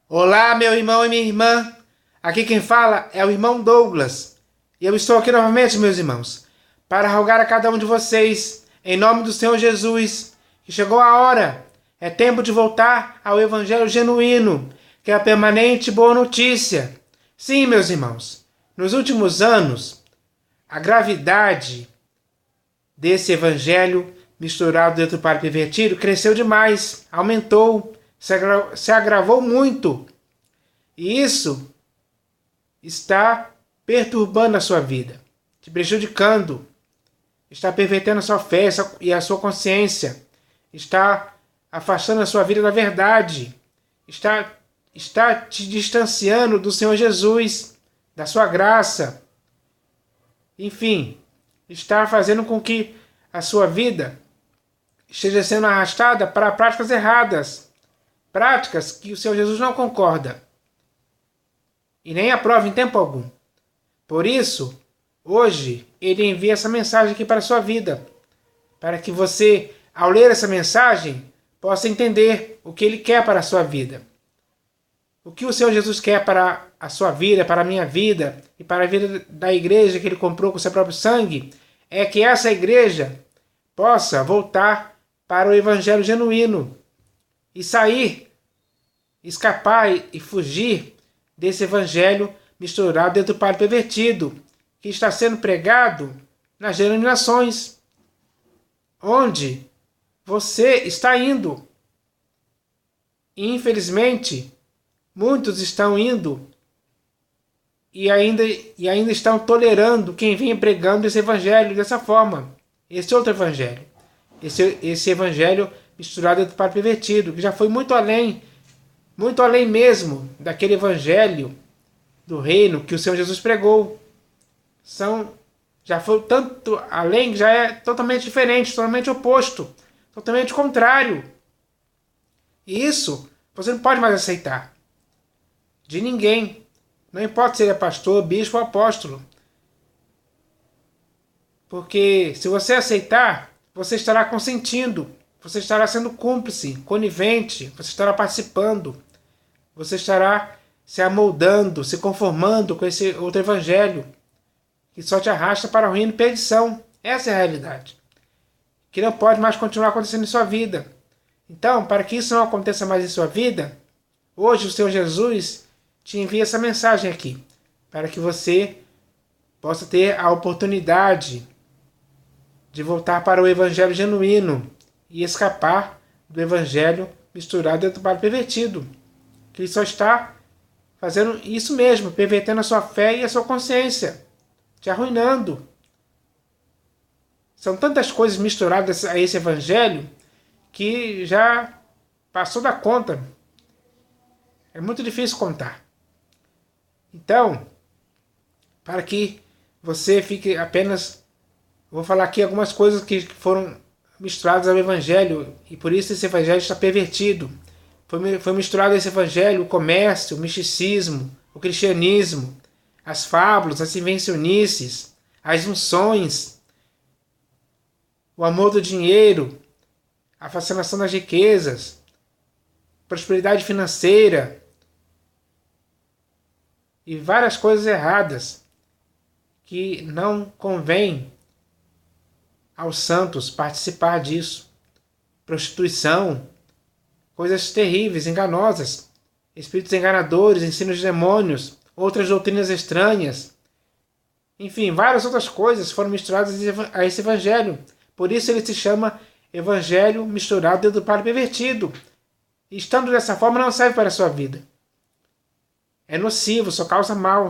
Olá, meu irmão e minha irmã. Aqui quem fala é o irmão Douglas. E eu estou aqui novamente, meus irmãos, para rogar a cada um de vocês, em nome do Senhor Jesus, que chegou a hora. É tempo de voltar ao Evangelho genuíno, que é a permanente boa notícia. Sim, meus irmãos, nos últimos anos, a gravidade desse Evangelho misturado dentro do padre pervertido cresceu demais, aumentou, se agravou muito. E isso está perturbando a sua vida, te prejudicando, está pervertendo a sua fé e a sua consciência, está afastando a sua vida da verdade, está te distanciando do Senhor Jesus, da sua graça. Enfim, está fazendo com que a sua vida esteja sendo arrastada para práticas erradas, práticas que o Senhor Jesus não concorda e nem aprova em tempo algum. Por isso, hoje, ele envia essa mensagem aqui para a sua vida, para que você, ao ler essa mensagem, possa entender o que ele quer para a sua vida. O que o Senhor Jesus quer para a sua vida, para a minha vida e para a vida da igreja que ele comprou com seu próprio sangue, é que essa igreja possa voltar para o evangelho genuíno e sair, escapar e fugir desse evangelho misturado dentro do padre pervertido, que está sendo pregado nas denominações, onde você está indo. E, infelizmente, muitos estão indo e ainda estão tolerando quem vem pregando esse evangelho dessa forma, esse outro evangelho, esse evangelho misturado dentro do padre pervertido, que já foi muito além mesmo daquele evangelho do reino que o Senhor Jesus pregou. Já foi tanto além que já é totalmente diferente, totalmente oposto, totalmente contrário. E isso você não pode mais aceitar de ninguém. Não importa se ele é pastor, bispo ou apóstolo. Porque se você aceitar, você estará consentindo, você estará sendo cúmplice, conivente, você estará participando, você estará se amoldando, se conformando com esse outro evangelho, que só te arrasta para a ruína e perdição. Essa é a realidade, que não pode mais continuar acontecendo em sua vida. Então, para que isso não aconteça mais em sua vida, hoje o Senhor Jesus te envia essa mensagem aqui, para que você possa ter a oportunidade de voltar para o evangelho genuíno e escapar do evangelho misturado dentro do padre pervertido, que ele só está fazendo isso mesmo, pervertendo a sua fé e a sua consciência, te arruinando. São tantas coisas misturadas a esse evangelho que já passou da conta. É muito difícil contar. Então, para que você fique apenas... Vou falar aqui algumas coisas que foram misturadas ao evangelho e por isso esse evangelho está pervertido. Foi misturado esse evangelho o comércio, o misticismo, o cristianismo, as fábulas, as invencionices, as unções, o amor do dinheiro, a fascinação das riquezas, prosperidade financeira e várias coisas erradas que não convém aos santos participar disso. Prostituição, coisas terríveis, enganosas, espíritos enganadores, ensinos de demônios, outras doutrinas estranhas. Enfim, várias outras coisas foram misturadas a esse evangelho. Por isso ele se chama evangelho misturado dentro do padre pervertido. E estando dessa forma não serve para a sua vida. É nocivo, só causa mal,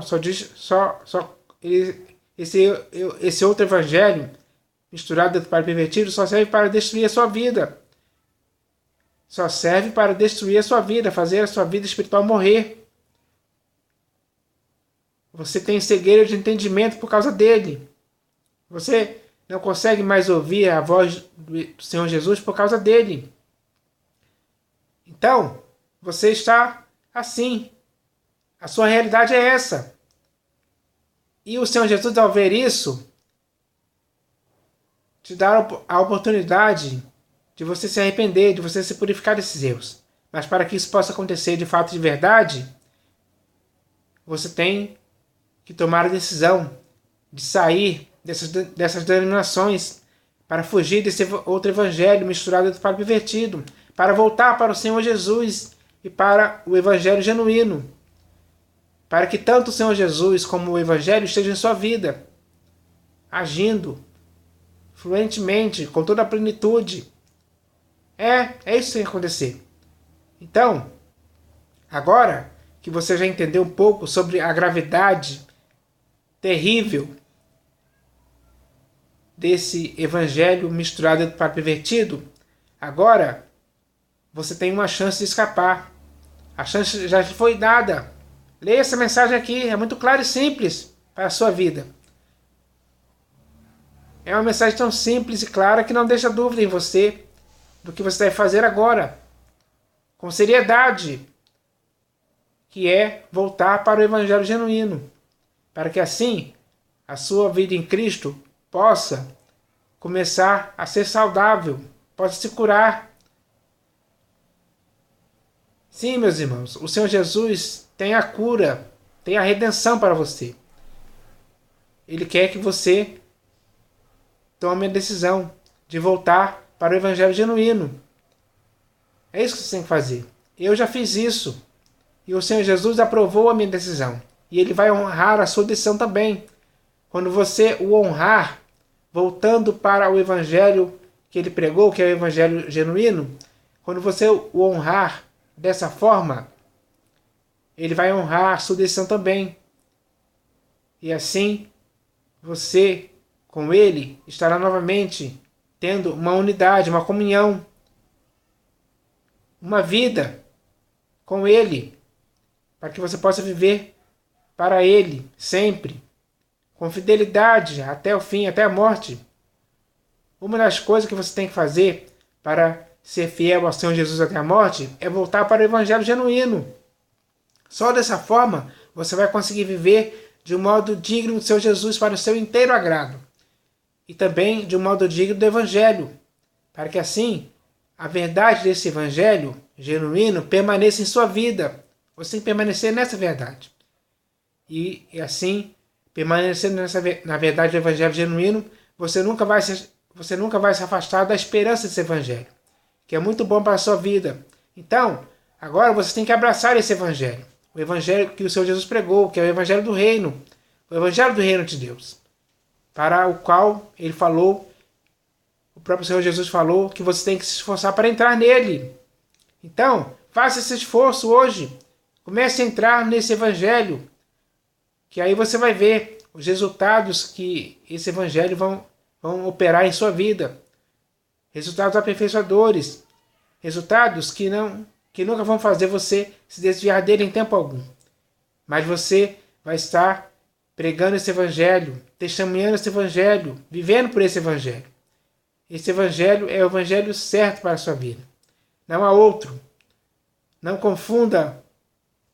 esse outro evangelho misturado dentro do padre pervertido só serve para destruir a sua vida. Só serve para destruir a sua vida, fazer a sua vida espiritual morrer. Você tem cegueira de entendimento por causa dele. Você não consegue mais ouvir a voz do Senhor Jesus por causa dele. Então, você está assim. A sua realidade é essa. E o Senhor Jesus, ao ver isso, te dá a oportunidade de você se arrepender, de você se purificar desses erros. Mas para que isso possa acontecer de fato de verdade, você tem que tomar a decisão de sair dessas denominações para fugir desse outro evangelho misturado com o pervertido, para voltar para o Senhor Jesus e para o evangelho genuíno, para que tanto o Senhor Jesus como o evangelho estejam em sua vida, agindo fluentemente, com toda a plenitude. É isso que tem que acontecer. Então, agora que você já entendeu um pouco sobre a gravidade terrível desse evangelho misturado para pervertido, agora você tem uma chance de escapar. A chance já foi dada. Leia essa mensagem aqui, é muito clara e simples para a sua vida. É uma mensagem tão simples e clara que não deixa dúvida em você do que você deve fazer agora, com seriedade, que é voltar para o evangelho genuíno, para que assim a sua vida em Cristo possa começar a ser saudável, possa se curar. Sim, meus irmãos, o Senhor Jesus tem a cura, tem a redenção para você. Ele quer que você tome a decisão de voltar para o evangelho genuíno. É isso que você tem que fazer. Eu já fiz isso. E o Senhor Jesus aprovou a minha decisão. E Ele vai honrar a sua decisão também. Quando você o honrar, voltando para o evangelho que Ele pregou, que é o evangelho genuíno, quando você o honrar dessa forma, Ele vai honrar a sua decisão também. E assim, você, com Ele, estará novamente tendo uma unidade, uma comunhão, uma vida com Ele, para que você possa viver para Ele sempre, com fidelidade até o fim, até a morte. Uma das coisas que você tem que fazer para ser fiel ao Senhor Jesus até a morte é voltar para o evangelho genuíno. Só dessa forma você vai conseguir viver de um modo digno do Senhor Jesus para o seu inteiro agrado. E também de um modo digno do evangelho, para que assim a verdade desse evangelho genuíno permaneça em sua vida. Você tem que permanecer nessa verdade. E assim, permanecendo na verdade do evangelho genuíno, você nunca vai se afastar da esperança desse evangelho, que é muito bom para a sua vida. Então, agora você tem que abraçar esse evangelho. O evangelho que o Senhor Jesus pregou, que é o evangelho do reino. O evangelho do reino de Deus. Para o qual Ele falou, o próprio Senhor Jesus falou, que você tem que se esforçar para entrar nele. Então, faça esse esforço hoje. Comece a entrar nesse evangelho, que aí você vai ver os resultados que esse evangelho vão operar em sua vida. Resultados aperfeiçoadores. Resultados que nunca vão fazer você se desviar dele em tempo algum. Mas você vai estar pregando esse evangelho, testemunhando esse evangelho, vivendo por esse evangelho. Esse evangelho é o evangelho certo para a sua vida. Não há outro. Não confunda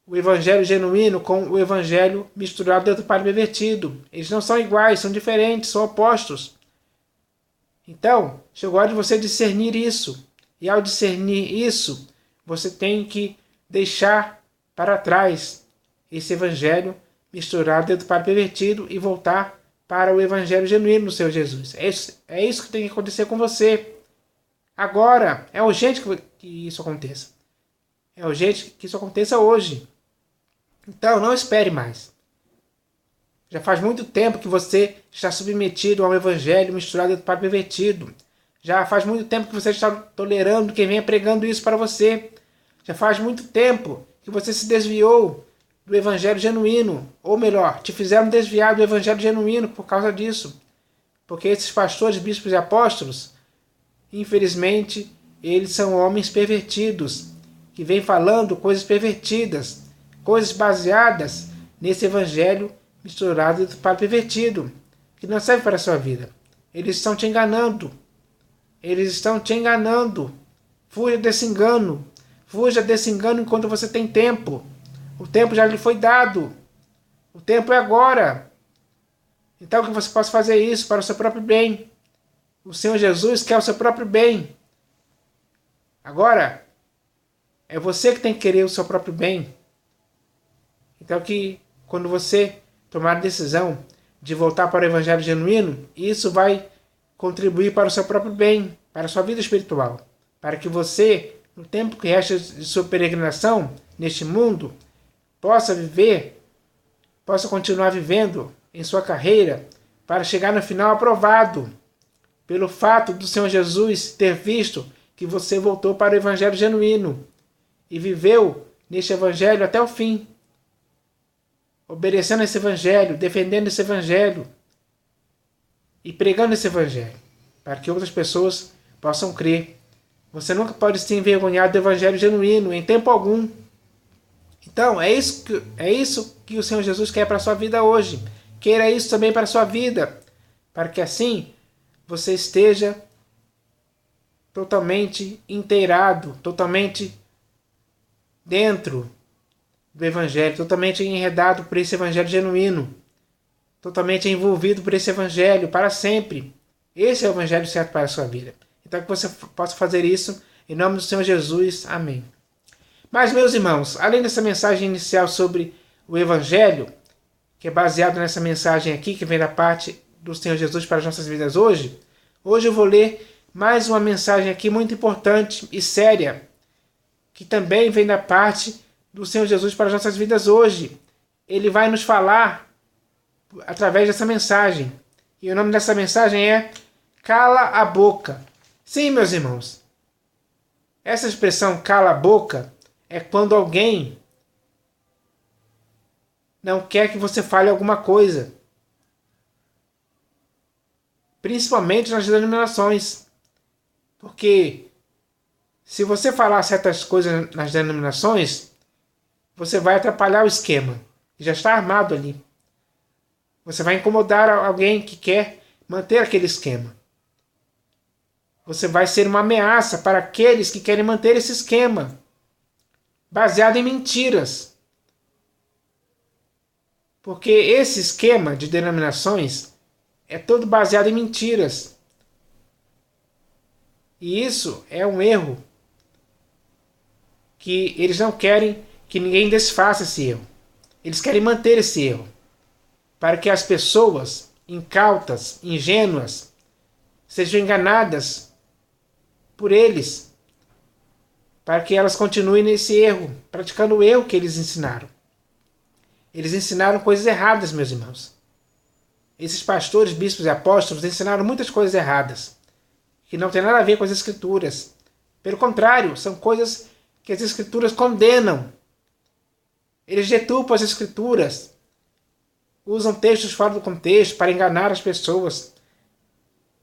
o evangelho genuíno com o evangelho misturado dentro do padre pervertido. Eles não são iguais, são diferentes, são opostos. Então, chegou a hora de você discernir isso. E ao discernir isso, você tem que deixar para trás esse evangelho misturado dentro do padre pervertido e voltar para o evangelho genuíno do Senhor Jesus. É isso que tem que acontecer com você. Agora, é urgente que isso aconteça. É urgente que isso aconteça hoje. Então, não espere mais. Já faz muito tempo que você está submetido ao evangelho misturado dentro do padre pervertido. Já faz muito tempo que você está tolerando quem venha pregando isso para você. Já faz muito tempo que você se desviou do evangelho genuíno. Ou melhor, te fizeram desviar do evangelho genuíno por causa disso. Porque esses pastores, bispos e apóstolos, infelizmente, eles são homens pervertidos, que vêm falando coisas pervertidas, coisas baseadas nesse evangelho misturado para pervertido, que não serve para a sua vida. Eles estão te enganando. Eles estão te enganando. Fuja desse engano. Fuja desse engano enquanto você tem tempo. O tempo já lhe foi dado. O tempo é agora. Então que você possa fazer isso para o seu próprio bem. O Senhor Jesus quer o seu próprio bem. Agora, É você que tem que querer o seu próprio bem. Então que quando você tomar a decisão de voltar para o evangelho genuíno, isso vai contribuir para o seu próprio bem, para a sua vida espiritual, para que você, no tempo que resta de sua peregrinação neste mundo, possa continuar vivendo em sua carreira, para chegar no final aprovado, pelo fato do Senhor Jesus ter visto que você voltou para o evangelho genuíno e viveu neste evangelho até o fim, obedecendo esse evangelho, defendendo esse evangelho e pregando esse evangelho, para que outras pessoas possam crer. Você nunca pode se envergonhar do evangelho genuíno, em tempo algum. Então, é isso que o Senhor Jesus quer para a sua vida hoje. Queira isso também para a sua vida, para que assim você esteja totalmente inteirado, totalmente dentro do evangelho, totalmente enredado por esse evangelho genuíno, totalmente envolvido por esse evangelho para sempre. Esse é o evangelho certo para a sua vida. Então que você possa fazer isso em nome do Senhor Jesus. Amém. Mas, meus irmãos, além dessa mensagem inicial sobre o evangelho, que é baseado nessa mensagem aqui, que vem da parte do Senhor Jesus para as nossas vidas hoje eu vou ler mais uma mensagem aqui muito importante e séria, que também vem da parte do Senhor Jesus para as nossas vidas hoje. Ele vai nos falar através dessa mensagem. E o nome dessa mensagem é Cala a Boca. Sim, meus irmãos. Essa expressão cala a boca é quando alguém não quer que você fale alguma coisa. Principalmente nas denominações. Porque se você falar certas coisas nas denominações, você vai atrapalhar o esquema, que já está armado ali. Você vai incomodar alguém que quer manter aquele esquema. Você vai ser uma ameaça para aqueles que querem manter esse esquema, baseado em mentiras. Porque esse esquema de denominações é todo baseado em mentiras. E isso é um erro que eles não querem que ninguém desfaça esse erro. Eles querem manter esse erro, para que as pessoas incautas, ingênuas, sejam enganadas por eles, para que elas continuem nesse erro, praticando o erro que eles ensinaram. Eles ensinaram coisas erradas, meus irmãos. Esses pastores, bispos e apóstolos ensinaram muitas coisas erradas, que não tem nada a ver com as Escrituras. Pelo contrário, são coisas que as Escrituras condenam. Eles deturpam as Escrituras, usam textos fora do contexto para enganar as pessoas,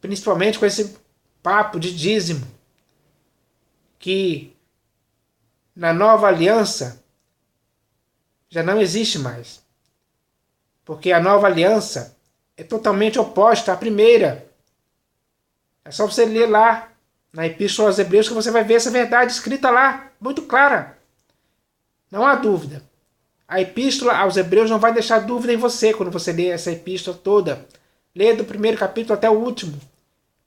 principalmente com esse papo de dízimo, que na nova aliança já não existe mais. Porque a nova aliança é totalmente oposta à primeira. É só você ler lá na Epístola aos Hebreus que você vai ver essa verdade escrita lá, muito clara. Não há dúvida. A Epístola aos Hebreus não vai deixar dúvida em você quando você lê essa epístola toda. Lê do primeiro capítulo até o último,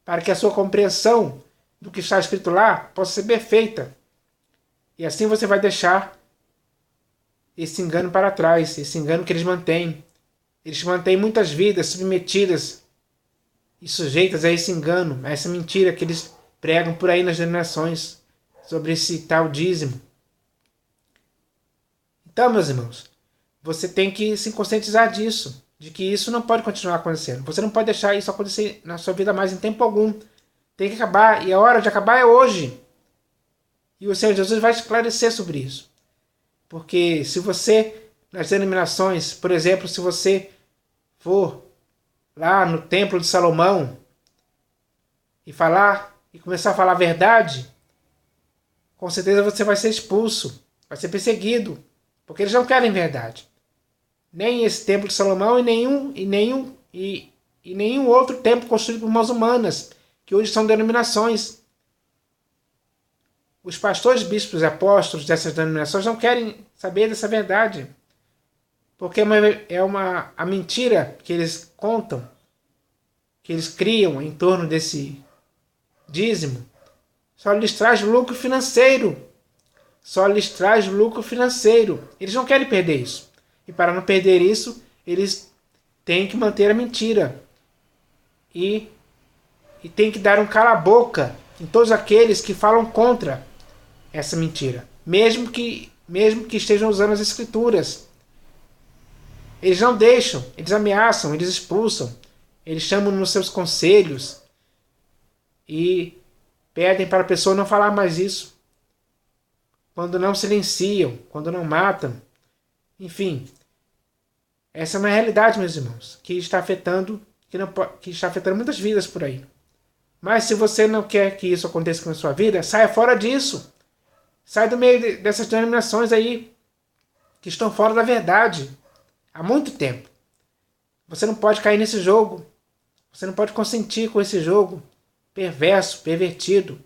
para que a sua compreensão do que está escrito lá possa ser perfeita. E assim você vai deixar esse engano para trás, esse engano que eles mantêm. Eles mantêm muitas vidas submetidas e sujeitas a esse engano, a essa mentira que eles pregam por aí nas denominações sobre esse tal dízimo. Então, meus irmãos, você tem que se conscientizar disso, de que isso não pode continuar acontecendo. Você não pode deixar isso acontecer na sua vida mais em tempo algum. Tem que acabar, e a hora de acabar é hoje. E o Senhor Jesus vai esclarecer sobre isso. Porque se você, nas denominações, por exemplo, se você for lá no templo de Salomão e começar a falar a verdade, com certeza você vai ser expulso, vai ser perseguido, porque eles não querem verdade. Nem esse templo de Salomão e nenhum outro templo construído por mãos humanas, que hoje são denominações. Os pastores, bispos e apóstolos dessas denominações não querem saber dessa verdade, porque a mentira que eles contam, que eles criam em torno desse dízimo, só lhes traz lucro financeiro. só lhes traz lucro financeiro. Eles não querem perder isso. E para não perder isso, eles têm que manter a mentira. E tem que dar um cala-boca em todos aqueles que falam contra essa mentira. Mesmo que estejam usando as escrituras. Eles não deixam, eles ameaçam, eles expulsam. Eles chamam nos seus conselhos e pedem para a pessoa não falar mais isso. Quando não silenciam, quando não matam. Enfim, essa é uma realidade, meus irmãos, que está afetando muitas vidas por aí. Mas se você não quer que isso aconteça na sua vida, saia fora disso. Sai do meio dessas denominações aí que estão fora da verdade há muito tempo. Você não pode cair nesse jogo. Você não pode consentir com esse jogo perverso, pervertido,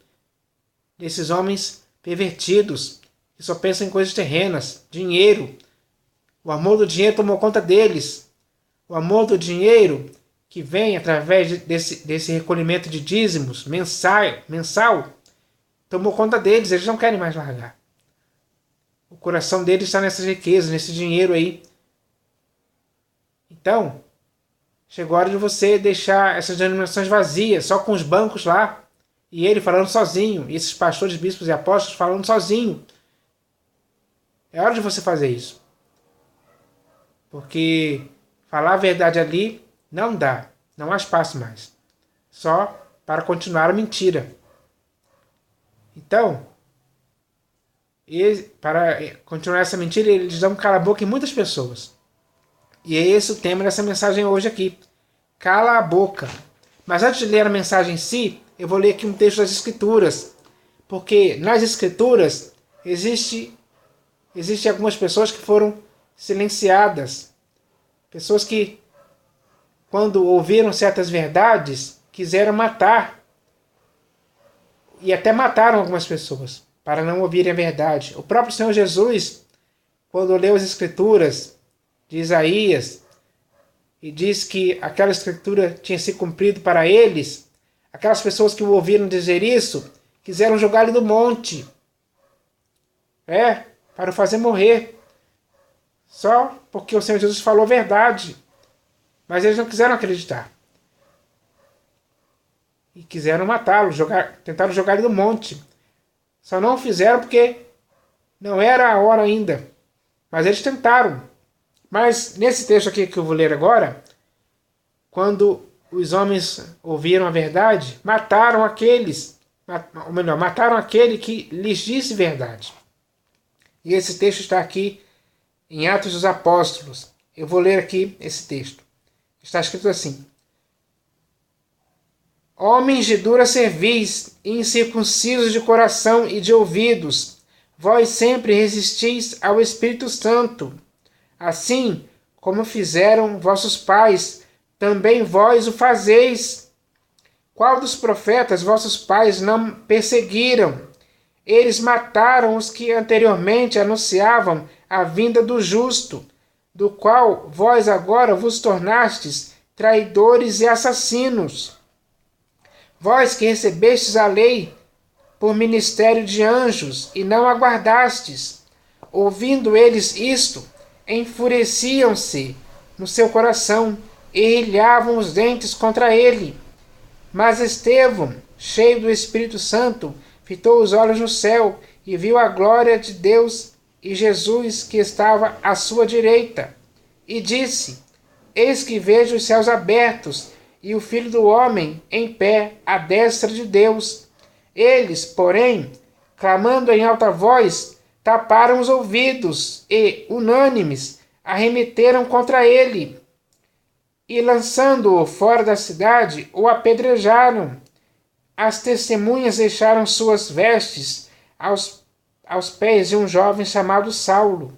desses homens pervertidos que só pensam em coisas terrenas, dinheiro. O amor do dinheiro tomou conta deles. O amor do dinheiro que vem através desse recolhimento de dízimos mensal tomou conta deles. Eles não querem mais largar. O coração deles está nessas riquezas, nesse dinheiro aí. Então, chegou a hora de você deixar essas denominações vazias, só com os bancos lá, e ele falando sozinho, e esses pastores, bispos e apóstolos falando sozinho. É hora de você fazer isso. Porque falar a verdade ali não dá, não há espaço mais. Só para continuar a mentira. Então, para continuar essa mentira, eles dão um cala-boca em muitas pessoas. E é esse o tema dessa mensagem hoje aqui. Cala a boca. Mas antes de ler a mensagem em si, eu vou ler aqui um texto das Escrituras. Porque nas Escrituras existe algumas pessoas que foram silenciadas. Pessoas que, quando ouviram certas verdades, quiseram matar. E até mataram algumas pessoas para não ouvirem a verdade. O próprio Senhor Jesus, quando leu as Escrituras de Isaías e diz que aquela escritura tinha se cumprido para eles, aquelas pessoas que o ouviram dizer isso, quiseram jogar ele do monte. Para o fazer morrer. Só porque o Senhor Jesus falou a verdade. Mas eles não quiseram acreditar. E quiseram matá-lo, tentaram jogar ele do monte. Só não o fizeram porque não era a hora ainda. Mas eles tentaram. Mas nesse texto aqui que eu vou ler agora, quando os homens ouviram a verdade, mataram aquele que lhes disse verdade. E esse texto está aqui em Atos dos Apóstolos. Eu vou ler aqui esse texto. Está escrito assim: Homens de dura cerviz, incircuncisos de coração e de ouvidos, vós sempre resistis ao Espírito Santo. Assim como fizeram vossos pais, também vós o fazeis. Qual dos profetas vossos pais não perseguiram? Eles mataram os que anteriormente anunciavam a vinda do justo, do qual vós agora vos tornastes traidores e assassinos. Vós que recebestes a lei por ministério de anjos e não aguardastes, ouvindo eles isto, enfureciam-se no seu coração e rilhavam os dentes contra ele. Mas Estevão, cheio do Espírito Santo, fitou os olhos no céu e viu a glória de Deus e Jesus que estava à sua direita. E disse: Eis que vejo os céus abertos e o Filho do Homem em pé à destra de Deus. Eles, porém, clamando em alta voz, taparam os ouvidos e, unânimes, arremeteram contra ele. E, lançando-o fora da cidade, o apedrejaram. As testemunhas deixaram suas vestes aos pés de um jovem chamado Saulo.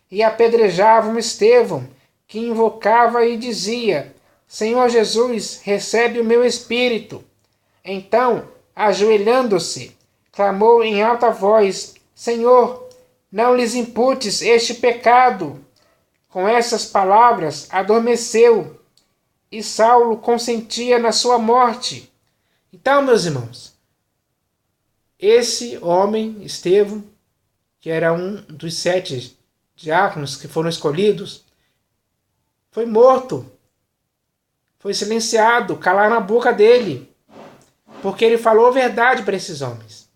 E apedrejavam Estevão, que invocava e dizia: Senhor Jesus, recebe o meu espírito. Então, ajoelhando-se, clamou em alta voz: Senhor, não lhes imputes este pecado. Com essas palavras, adormeceu, e Saulo consentia na sua morte. Então, meus irmãos, esse homem, Estevão, que era um dos 7 diáconos que foram escolhidos, foi morto, foi silenciado, calaram a boca dele, porque ele falou a verdade para esses homens.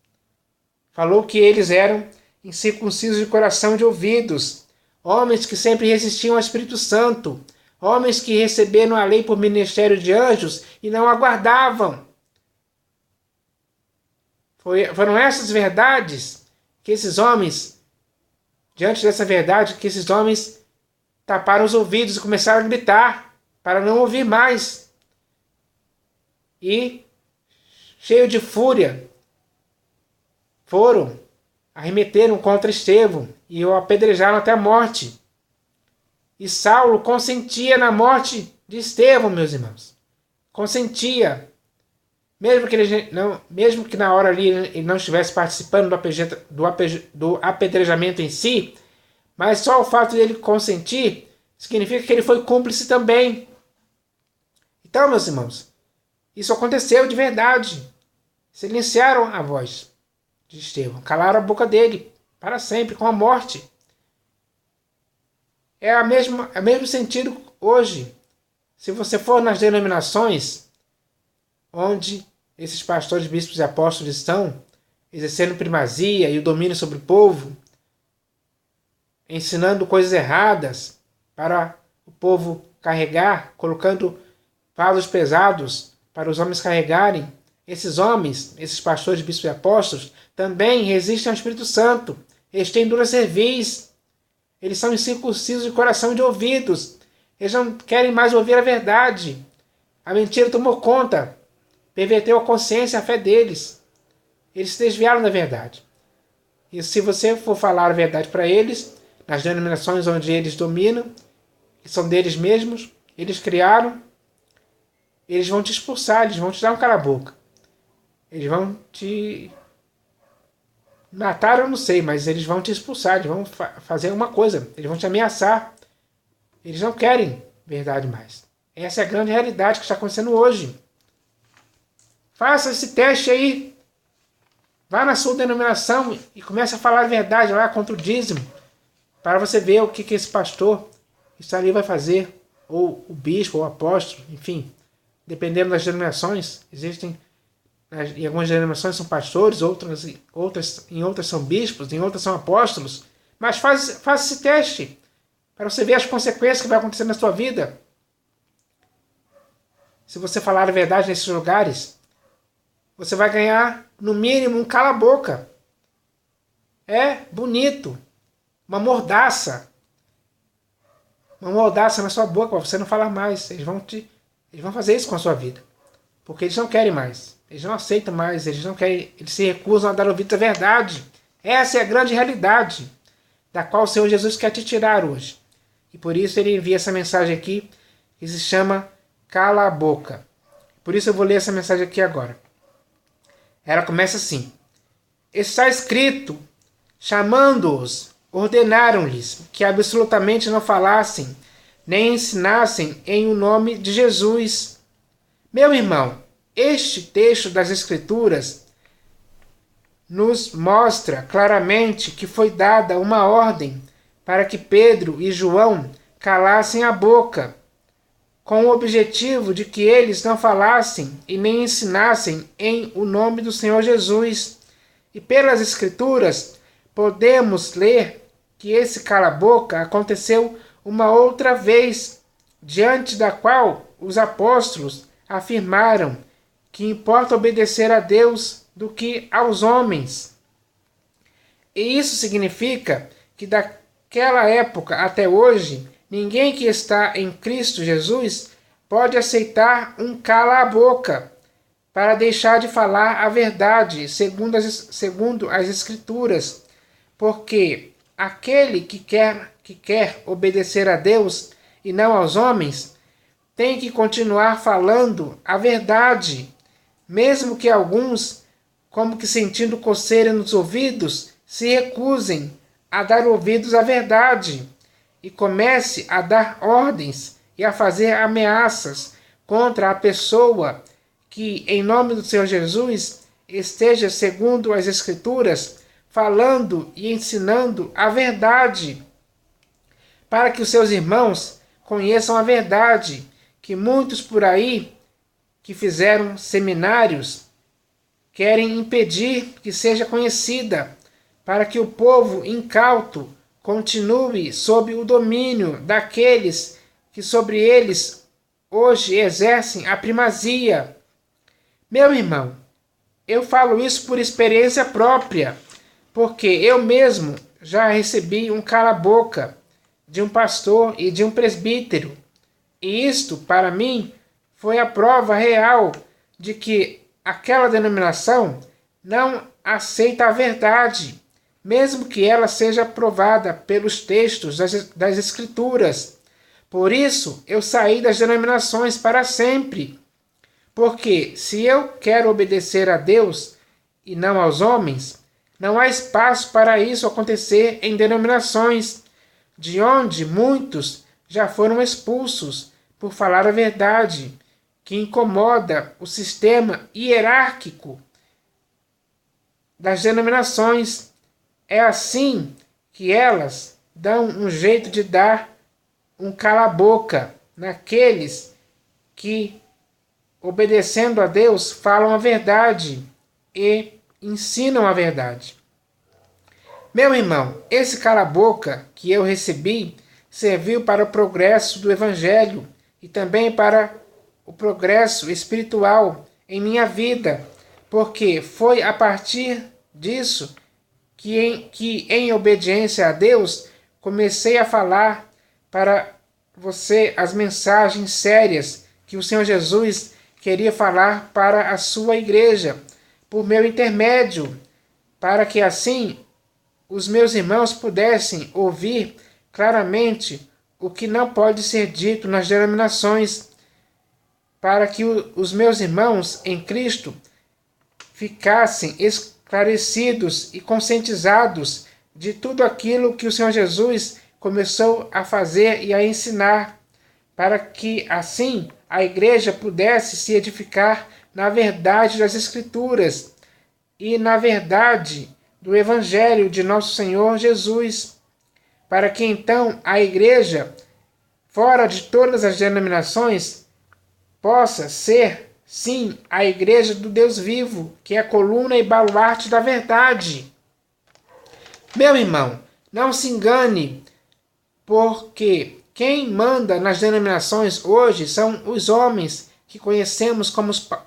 Falou que eles eram incircuncisos de coração e de ouvidos, homens que sempre resistiam ao Espírito Santo, homens que receberam a lei por ministério de anjos e não aguardavam. Foram essas verdades que esses homens, diante dessa verdade, que esses homens taparam os ouvidos e começaram a gritar para não ouvir mais. E, cheio de fúria, arremeteram contra Estevão e o apedrejaram até a morte. E Saulo consentia na morte de Estevão, meus irmãos. Consentia. Mesmo que na hora ali ele não estivesse participando do apedrejamento em si, mas só o fato de ele consentir significa que ele foi cúmplice também. Então, meus irmãos, isso aconteceu de verdade. Silenciaram a voz de Estevão, calaram a boca dele para sempre, com a morte. É o mesmo sentido hoje. Se você for nas denominações onde esses pastores, bispos e apóstolos estão exercendo primazia e o domínio sobre o povo, ensinando coisas erradas para o povo carregar, colocando fardos pesados para os homens carregarem, esses homens, esses pastores, bispos e apóstolos, também resistem ao Espírito Santo. Eles têm dura cerviz. Eles são incircuncisos de coração e de ouvidos. Eles não querem mais ouvir a verdade. A mentira tomou conta, perverteu a consciência e a fé deles. Eles se desviaram da verdade. E se você for falar a verdade para eles, nas denominações onde eles dominam, que são deles mesmos, eles criaram, eles vão te expulsar, eles vão te dar um cala-boca. Eles vão te matar, eu não sei, mas eles vão te expulsar, eles vão fazer uma coisa, eles vão te ameaçar. Eles não querem verdade mais. Essa é a grande realidade que está acontecendo hoje. Faça esse teste aí. Vá na sua denominação e comece a falar a verdade lá contra o dízimo, para você ver o que esse pastor está ali vai fazer, ou o bispo, ou o apóstolo, enfim, dependendo das denominações. Existem, em algumas denominações são pastores, em outras são bispos, em outras são apóstolos. Mas faça esse teste para você ver as consequências que vai acontecer na sua vida. Se você falar a verdade nesses lugares, você vai ganhar, no mínimo, um cala-boca. É bonito. Uma mordaça. Uma mordaça na sua boca para você não falar mais. Eles vão fazer isso com a sua vida. Porque eles não querem mais. Eles não aceitam mais. Eles não querem. Eles se recusam a dar ouvido à verdade. Essa é a grande realidade da qual o Senhor Jesus quer te tirar hoje. E por isso ele envia essa mensagem aqui, que se chama Cala a Boca. Por isso eu vou ler essa mensagem aqui agora. Ela começa assim: está escrito, chamando-os, ordenaram-lhes que absolutamente não falassem, nem ensinassem em o nome de Jesus. Meu irmão, este texto das Escrituras nos mostra claramente que foi dada uma ordem para que Pedro e João calassem a boca, com o objetivo de que eles não falassem e nem ensinassem em o nome do Senhor Jesus. E pelas Escrituras podemos ler que esse cala-boca aconteceu uma outra vez, diante da qual os apóstolos afirmaram que importa obedecer a Deus do que aos homens. E isso significa que daquela época até hoje, ninguém que está em Cristo Jesus pode aceitar um cala-a-boca para deixar de falar a verdade, segundo as Escrituras, porque aquele que quer obedecer a Deus e não aos homens tem que continuar falando a verdade, mesmo que alguns, como que sentindo coceira nos ouvidos, se recusem a dar ouvidos à verdade e comece a dar ordens e a fazer ameaças contra a pessoa que, em nome do Senhor Jesus, esteja, segundo as Escrituras, falando e ensinando a verdade, para que os seus irmãos conheçam a verdade, que muitos por aí que fizeram seminários querem impedir que seja conhecida, para que o povo incauto continue sob o domínio daqueles que sobre eles hoje exercem a primazia. Meu irmão, eu falo isso por experiência própria, porque eu mesmo já recebi um cala-boca de um pastor e de um presbítero, e isto, para mim, foi a prova real de que aquela denominação não aceita a verdade, mesmo que ela seja provada pelos textos das Escrituras. Por isso, eu saí das denominações para sempre. Porque se eu quero obedecer a Deus e não aos homens, não há espaço para isso acontecer em denominações, de onde muitos já foram expulsos por falar a verdade, que incomoda o sistema hierárquico das denominações. É assim que elas dão um jeito de dar um cala-boca naqueles que, obedecendo a Deus, falam a verdade e ensinam a verdade. Meu irmão, esse cala-boca que eu recebi serviu para o progresso do Evangelho e também para o progresso espiritual em minha vida, porque foi a partir disso que em obediência a Deus, comecei a falar para você as mensagens sérias que o Senhor Jesus queria falar para a sua igreja, por meu intermédio, para que assim os meus irmãos pudessem ouvir claramente o que não pode ser dito nas denominações, para que os meus irmãos em Cristo ficassem esclarecidos e conscientizados de tudo aquilo que o Senhor Jesus começou a fazer e a ensinar, para que assim a igreja pudesse se edificar na verdade das Escrituras e na verdade do Evangelho de nosso Senhor Jesus, para que então a igreja, fora de todas as denominações, possa ser, sim, a igreja do Deus vivo, que é a coluna e baluarte da verdade. Meu irmão, não se engane, porque quem manda nas denominações hoje são os homens que conhecemos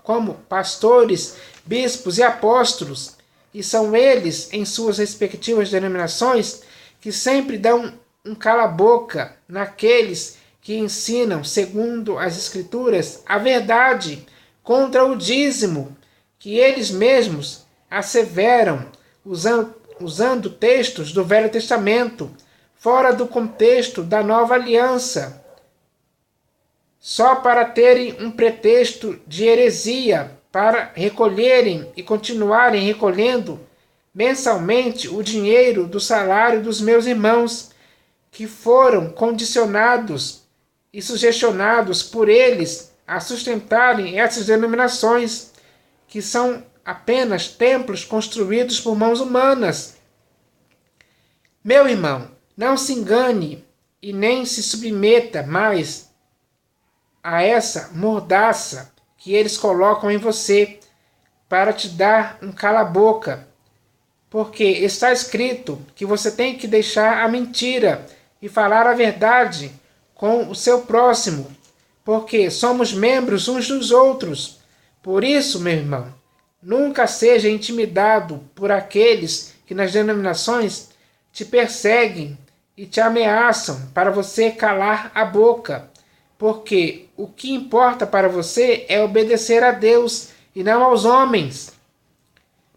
como pastores, bispos e apóstolos, e são eles, em suas respectivas denominações, que sempre dão um cala-boca naqueles que ensinam, segundo as Escrituras, a verdade contra o dízimo, que eles mesmos asseveram, usando textos do Velho Testamento, fora do contexto da Nova Aliança, só para terem um pretexto de heresia, para recolherem e continuarem recolhendo mensalmente o dinheiro do salário dos meus irmãos, que foram condicionados e sugestionados por eles a sustentarem essas denominações, que são apenas templos construídos por mãos humanas. Meu irmão, não se engane e nem se submeta mais a essa mordaça que eles colocam em você para te dar um cala-boca, porque está escrito que você tem que deixar a mentira e falar a verdade com o seu próximo, porque somos membros uns dos outros. Por isso, meu irmão, nunca seja intimidado por aqueles que nas denominações te perseguem e te ameaçam para você calar a boca, porque o que importa para você é obedecer a Deus e não aos homens.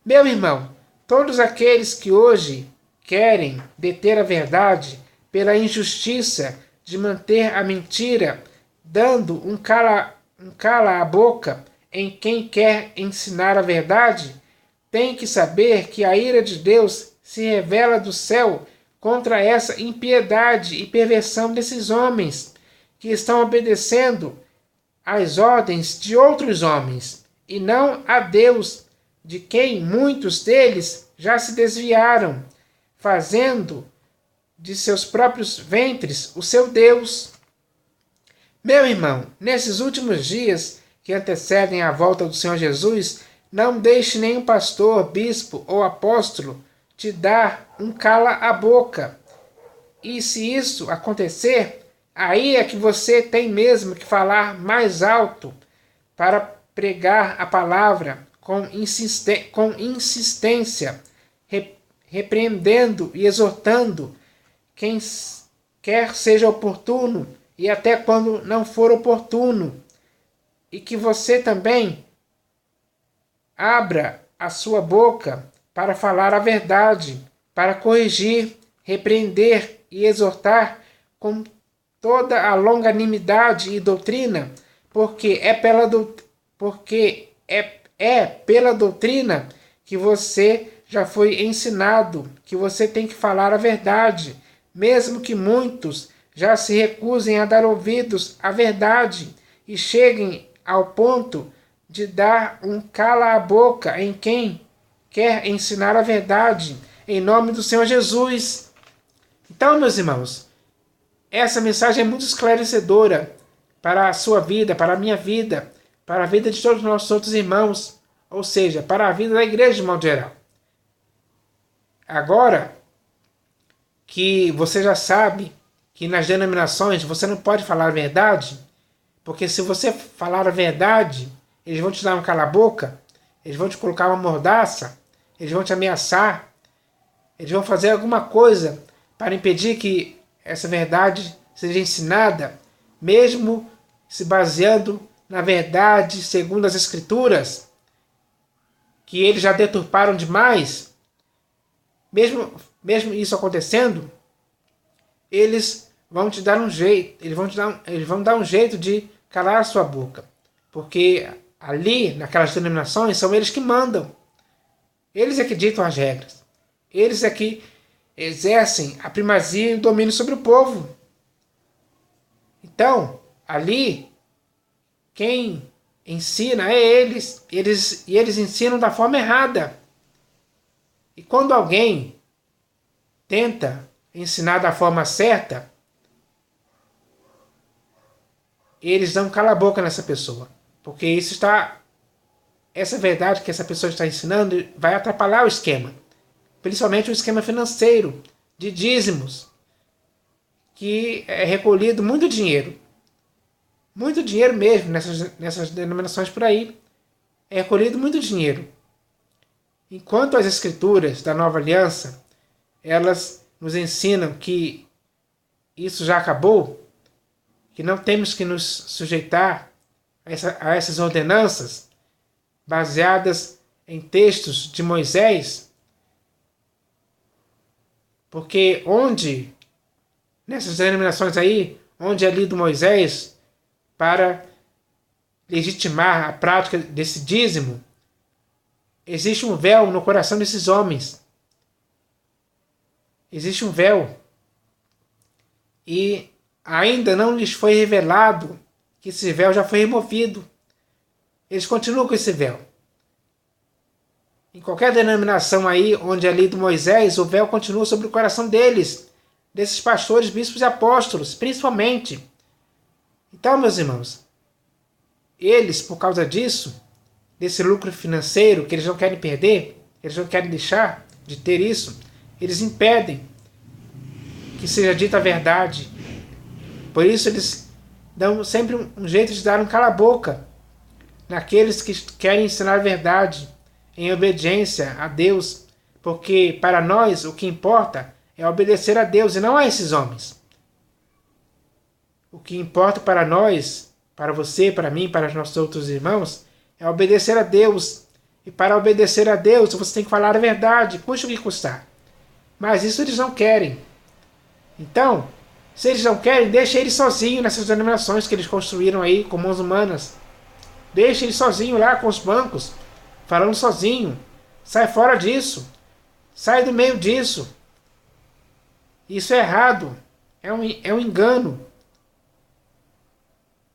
Meu irmão, todos aqueles que hoje querem deter a verdade pela injustiça de manter a mentira, dando um cala a boca em quem quer ensinar a verdade, tem que saber que a ira de Deus se revela do céu contra essa impiedade e perversão desses homens, que estão obedecendo às ordens de outros homens, e não a Deus, de quem muitos deles já se desviaram, fazendo de seus próprios ventres o seu Deus. Meu irmão, nesses últimos dias que antecedem a volta do Senhor Jesus, não deixe nenhum pastor, bispo ou apóstolo te dar um cala a boca. E se isso acontecer, aí é que você tem mesmo que falar mais alto para pregar a palavra com insistência, repreendendo e exortando quem quer seja oportuno e até quando não for oportuno. E que você também abra a sua boca para falar a verdade, para corrigir, repreender e exortar com toda a longanimidade e doutrina, porque é pela doutrina que você já foi ensinado, que você tem que falar a verdade, mesmo que muitos já se recusem a dar ouvidos à verdade e cheguem ao ponto de dar um cala-a-boca em quem quer ensinar a verdade, em nome do Senhor Jesus. Então, meus irmãos, essa mensagem é muito esclarecedora para a sua vida, para a minha vida, para a vida de todos os nossos outros irmãos, ou seja, para a vida da igreja de modo geral. Agora que você já sabe que nas denominações você não pode falar a verdade, porque se você falar a verdade, eles vão te dar um cala-boca, eles vão te colocar uma mordaça, eles vão te ameaçar, eles vão fazer alguma coisa para impedir que essa verdade seja ensinada, mesmo se baseando na verdade segundo as Escrituras, que eles já deturparam demais. Mesmo isso acontecendo, eles vão te dar um jeito, eles vão dar um jeito de calar a sua boca, porque ali, naquelas denominações, são eles que mandam. Eles é que ditam as regras. Eles é que exercem a primazia e o domínio sobre o povo. Então, ali, quem ensina é eles. E eles ensinam da forma errada. E quando alguém tenta ensinar da forma certa, eles dão cala-boca nessa pessoa. Porque essa verdade que essa pessoa está ensinando vai atrapalhar o esquema. Principalmente o esquema financeiro, de dízimos, que é recolhido muito dinheiro. Muito dinheiro mesmo nessas denominações por aí. É recolhido muito dinheiro. Enquanto as escrituras da Nova Aliança, elas nos ensinam que isso já acabou, que não temos que nos sujeitar a essas ordenanças baseadas em textos de Moisés, porque nessas denominações aí, onde é lido Moisés para legitimar a prática desse dízimo, existe um véu no coração desses homens. Existe um véu. E ainda não lhes foi revelado que esse véu já foi removido. Eles continuam com esse véu. Em qualquer denominação aí onde é lido Moisés, o véu continua sobre o coração deles, desses pastores, bispos e apóstolos, principalmente. Então, meus irmãos, eles, por causa disso, desse lucro financeiro que eles não querem perder, eles não querem deixar de ter isso, eles impedem que seja dita a verdade. Por isso eles dão sempre um jeito de dar um cala-boca naqueles que querem ensinar a verdade em obediência a Deus, porque para nós o que importa é obedecer a Deus e não a esses homens. O que importa para nós, para você, para mim, para os nossos outros irmãos, é obedecer a Deus. E para obedecer a Deus, você tem que falar a verdade, custe o que custar. Mas isso eles não querem. Então, se eles não querem, deixa eles sozinhos nessas denominações que eles construíram aí com mãos humanas. Deixa eles sozinhos lá com os bancos, falando sozinho. Sai fora disso. Sai do meio disso. Isso é errado. É um engano.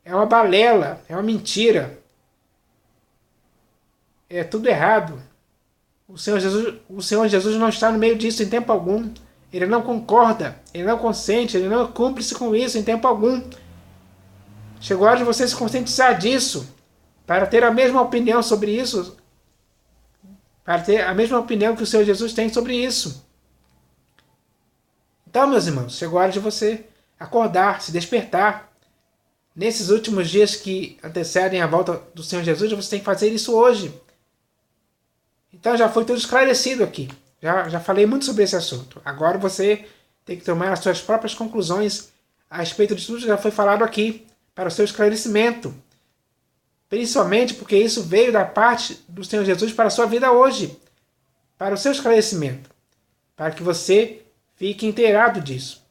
É uma balela. É uma mentira. É tudo errado. O Senhor Jesus não está no meio disso em tempo algum. Ele não concorda, ele não consente, ele não é cúmplice com isso em tempo algum. Chegou a hora de você se conscientizar disso, para ter a mesma opinião sobre isso, para ter a mesma opinião que o Senhor Jesus tem sobre isso. Então, meus irmãos, chegou a hora de você acordar, se despertar. Nesses últimos dias que antecedem a volta do Senhor Jesus, você tem que fazer isso hoje. Então já foi tudo esclarecido aqui. Já falei muito sobre esse assunto. Agora você tem que tomar as suas próprias conclusões a respeito de tudo que já foi falado aqui, para o seu esclarecimento. Principalmente porque isso veio da parte do Senhor Jesus para a sua vida hoje. Para o seu esclarecimento. Para que você fique inteirado disso.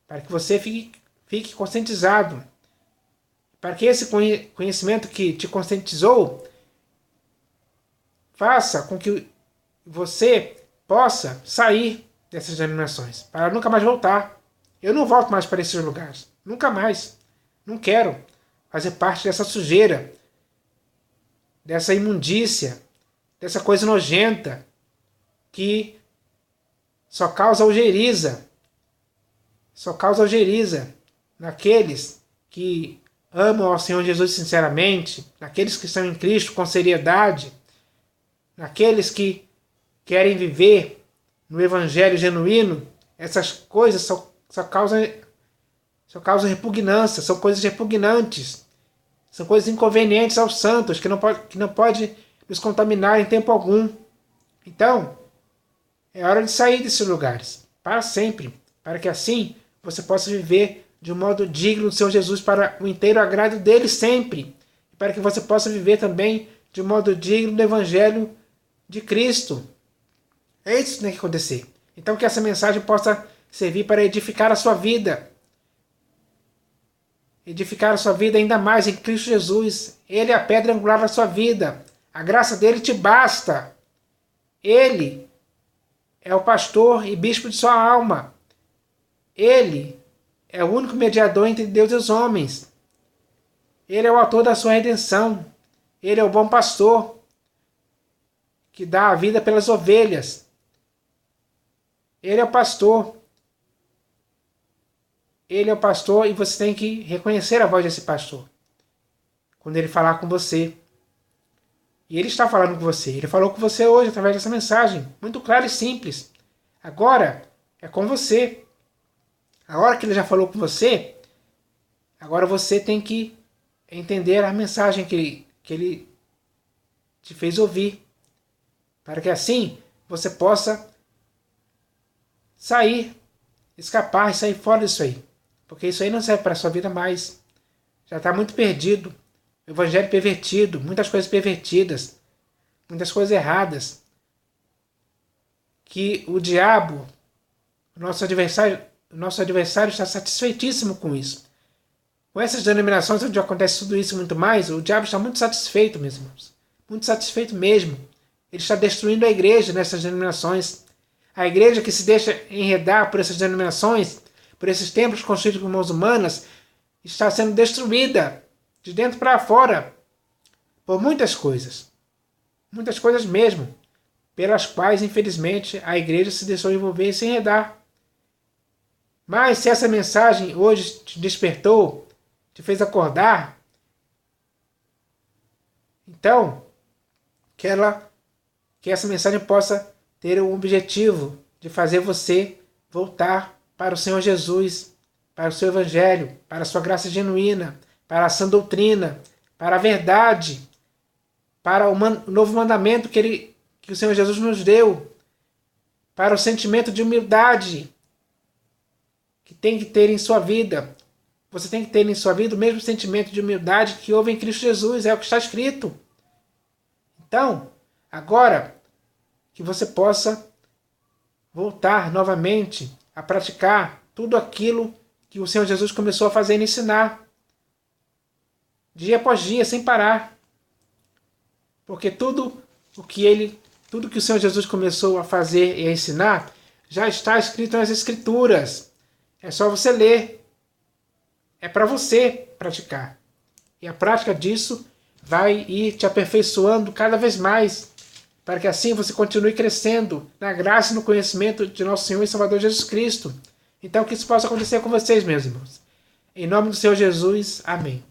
Para que você fique conscientizado. Para que esse conhecimento que te conscientizou faça com que você possa sair dessas denominações, para nunca mais voltar. Eu não volto mais para esses lugares. Nunca mais. Não quero fazer parte dessa sujeira, dessa imundícia, dessa coisa nojenta que só causa algeriza. Só causa algeriza naqueles que amam ao Senhor Jesus sinceramente, naqueles que estão em Cristo com seriedade, naqueles que querem viver no Evangelho genuíno. Essas coisas só causam repugnância, são coisas repugnantes, são coisas inconvenientes aos santos, que não pode nos contaminar em tempo algum. Então, é hora de sair desses lugares, para sempre, para que assim você possa viver de um modo digno do Senhor Jesus, para o inteiro agrado dele sempre, e para que você possa viver também de um modo digno do Evangelho de Cristo. É isso que tem que acontecer. Então que essa mensagem possa servir para edificar a sua vida. Edificar a sua vida ainda mais em Cristo Jesus. Ele é a pedra angular da sua vida. A graça dele te basta. Ele é o pastor e bispo de sua alma. Ele é o único mediador entre Deus e os homens. Ele é o autor da sua redenção. Ele é o bom pastor que dá a vida pelas ovelhas. Ele é o pastor. Ele é o pastor e você tem que reconhecer a voz desse pastor quando ele falar com você. E ele está falando com você. Ele falou com você hoje através dessa mensagem, muito clara e simples. Agora é com você. A hora que ele já falou com você, agora você tem que entender a mensagem que ele te fez ouvir, para que assim você possa escapar e sair fora disso aí. Porque isso aí não serve para a sua vida mais. Já está muito perdido. O evangelho pervertido, muitas coisas pervertidas, muitas coisas erradas. Que o diabo, o nosso adversário está satisfeitíssimo com isso. Com essas denominações onde acontece tudo isso e muito mais, o diabo está muito satisfeito, meus irmãos. Muito satisfeito mesmo. Ele está destruindo a igreja nessas denominações. A igreja que se deixa enredar por essas denominações, por esses templos construídos por mãos humanas, está sendo destruída de dentro para fora por muitas coisas. Muitas coisas mesmo, pelas quais, infelizmente, a igreja se deixou envolver e se enredar. Mas se essa mensagem hoje te despertou, te fez acordar, então que essa mensagem possa ter o objetivo de fazer você voltar para o Senhor Jesus, para o seu Evangelho, para a sua graça genuína, para a sã doutrina, para a verdade, para o novo mandamento que o Senhor Jesus nos deu, para o sentimento de humildade que tem que ter em sua vida. Você tem que ter em sua vida o mesmo sentimento de humildade que houve em Cristo Jesus, é o que está escrito. Então, agora que você possa voltar novamente a praticar tudo aquilo que o Senhor Jesus começou a fazer e ensinar, dia após dia, sem parar. Porque tudo que o Senhor Jesus começou a fazer e a ensinar, já está escrito nas Escrituras. É só você ler. É para você praticar. E a prática disso vai ir te aperfeiçoando cada vez mais para que assim você continue crescendo na graça e no conhecimento de nosso Senhor e Salvador Jesus Cristo. Então que isso possa acontecer com vocês, meus irmãos. Em nome do Senhor Jesus, amém.